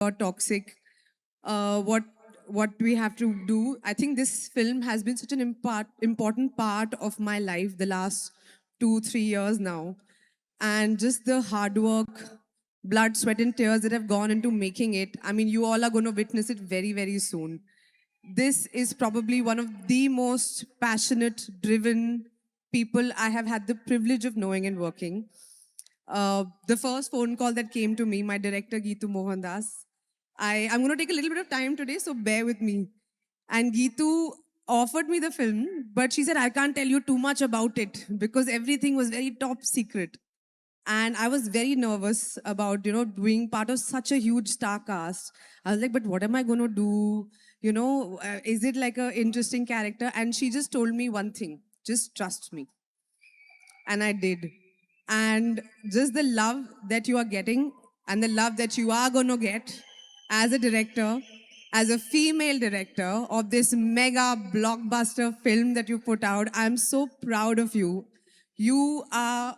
or toxic, what we have to do. I think this film has been such an important part of my life the last 2 3 years now, and just the hard work, blood, sweat, and tears that have gone into making it. I mean, you all are going to witness it very very soon. This is probably one of the most passionate, driven people I have had the privilege of knowing and working. The first phone call that came to me, my director Geetu Mohandas. I'm going to take a little bit of time today, so bear with me. And Geetu offered me the film, but she said, I can't tell you too much about it because everything was very top secret. And I was very nervous about, being part of such a huge star cast. I was like, but what am I going to do? Is it like an interesting character? And she just told me one thing, just trust me. And I did. And just the love that you are getting and the love that you are going to get as a director, as a female director of this mega blockbuster film that you put out, I'm so proud of you. You are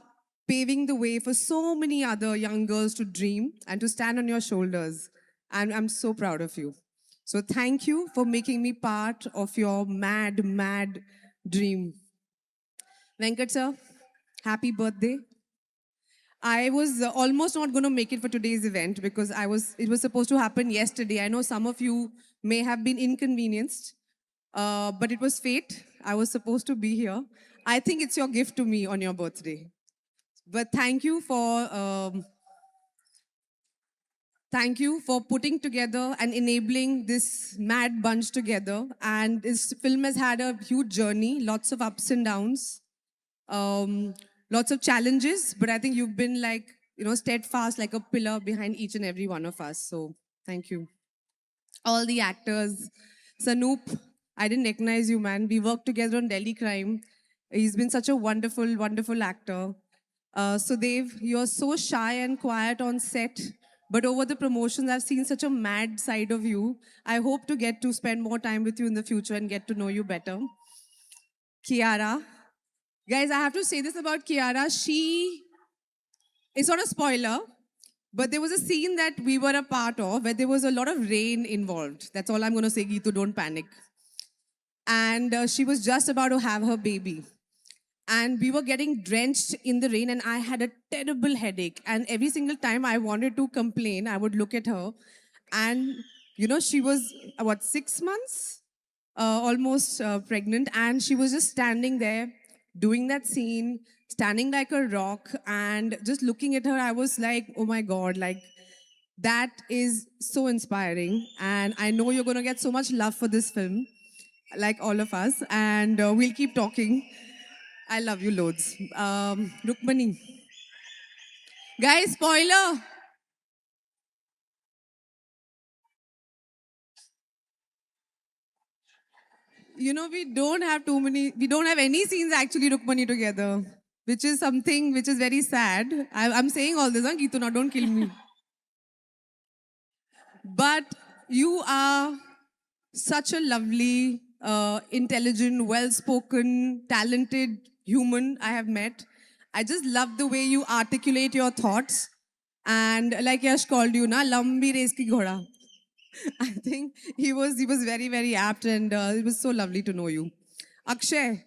paving the way for so many other young girls to dream and to stand on your shoulders. And I'm so proud of you. So thank you for making me part of your mad, mad dream. Venkat sir, happy birthday. I was almost not going to make it for today's event because it was supposed to happen yesterday. I know some of you may have been inconvenienced, but it was fate. I was supposed to be here. I think it's your gift to me on your birthday. But thank you for putting together and enabling this mad bunch together. And this film has had a huge journey, lots of ups and downs, um, lots of challenges, but I think you've been like, steadfast like a pillar behind each and every one of us. So thank you. All the actors, Sanoop, I didn't recognize you, man. We worked together on Delhi Crime. He's been such a wonderful, wonderful actor. Sudev, you're so shy and quiet on set, but over the promotions, I've seen such a mad side of you. I hope to get to spend more time with you in the future and get to know you better. Kiara, guys, I have to say this about Kiara. It's not a spoiler, but there was a scene that we were a part of where there was a lot of rain involved. That's all I'm going to say, Geetu, don't panic. And she was just about to have her baby. And we were getting drenched in the rain, and I had a terrible headache. And every single time I wanted to complain, I would look at her. And, she was, what, 6 months? Almost pregnant. And she was just standing there doing that scene, standing like a rock. And just looking at her, I was like, oh my God, like, that is so inspiring. And I know you're going to get so much love for this film, like all of us. And we'll keep talking. I love you loads. Rukmani. Guys, spoiler. We don't have any scenes actually, Rukmani, together, which is something which is very sad. I'm saying all this, huh? Geetu, now don't kill me. But you are such a lovely, intelligent, well spoken, talented human I have met. I just love the way you articulate your thoughts. And like Yash called you, na, lambi race ki ghoda. I think he was very very apt, and it was so lovely to know you. Akshay,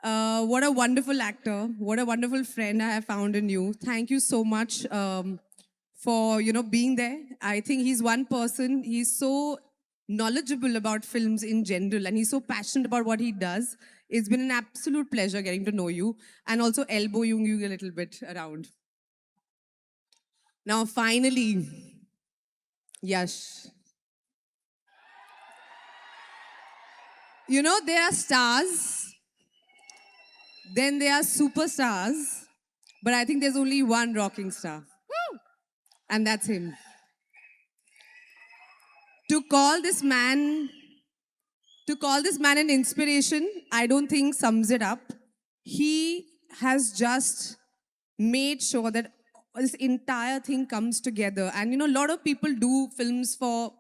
what a wonderful actor, what a wonderful friend I have found in you. Thank you so much for being there. I think he's one person. He's so knowledgeable about films in general, and he's so passionate about what he does. It's been an absolute pleasure getting to know you and also elbowing you a little bit around. Now, finally, Yash. There are stars, then there are superstars, but I think there's only one rocking star, and that's him. To call this man, to call this man an inspiration, I don't think sums it up. He has just made sure that this entire thing comes together. And a lot of people do films for,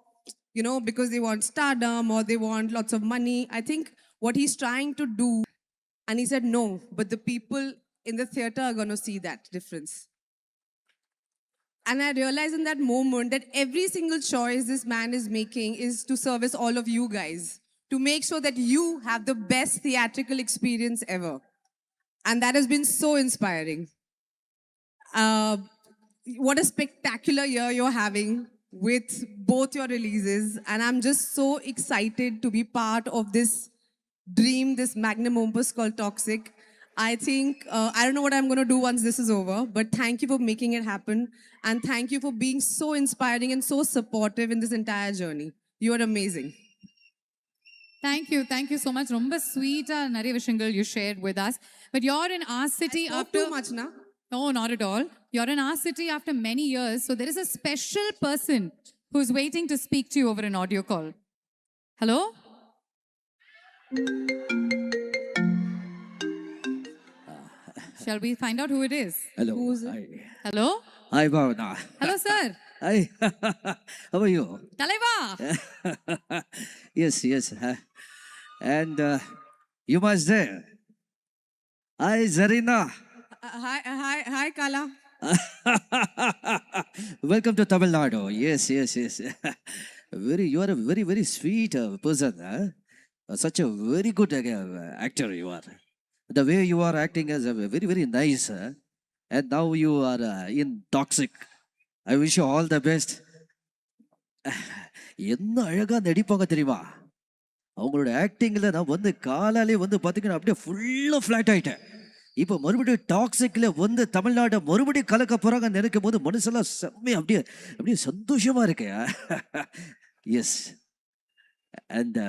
because they want stardom or they want lots of money. I think what he's trying to do, and he said no, but the people in the theater are going to see that difference. And I realized in that moment that every single choice this man is making is to service all of you guys, to make sure that you have the best theatrical experience ever. And that has been so inspiring. Uh, what a spectacular year you're having with both your releases. And I'm just so excited to be part of this dream, this magnum opus called Toxic. I think, I don't know what I'm going to do once this is over, but thank you for making it happen. And thank you for being so inspiring and so supportive in this entire journey. You are amazing. Thank you so much. Romba sweet நிறைய விஷயங்கள் you shared with us. But you're in our city Spoke after... too much, na? No, not at all. You're in our city after many years. So there is a special person who's waiting to speak to you over an audio call. Hello? Shall we find out who it is? Hello. Who's it? Hi. Hello? Hi, Bhavana. Hello, sir. Hi. How are you? Talaiva! Yes. And you must there. Hi, Zarina. Hi, Kala. Welcome to Tamil Nadu. Yes. You are a very sweet person. Huh? Such a very good actor you are. The way you are acting is very nice. And now you are in Toxic. I wish you all the best. என்ன அழகா நடிப்பாங்க தெரியுமா அவங்களோட ஆக்டிங்ல நான் வந்து காலாலே வந்து பாத்தீங்கன்னா அப்படியே ஃபுல்லா ஃபிளாட் ஆயிட்டேன் இப்போ மறுபடியும் டாக்ஸிக்ல வந்து தமிழ்நாட்டை மறுபடியும் கலக்க போறாங்க நினைக்கும் போது மனசெல்லாம் செம்மையா அப்படியே சந்தோஷமா இருக்கு எஸ் அண்ட்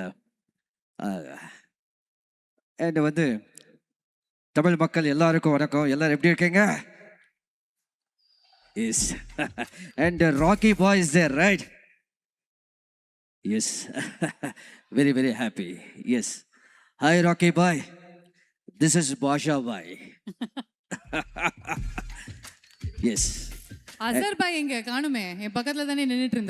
அண்ட் வந்து தமிழ் மக்கள் எல்லாருக்கும் வணக்கம் எல்லாரும் எப்படி இருக்கீங்க yes and Rocky Bhai is there right Yes, very happy. Yes. Hi, Rocky Bhai. This is Basha Bhai. Yes. அசர் பாய் எங்க காணுமே என் பக்கத்துல தானே நின்னுட்டு இருந்தாரு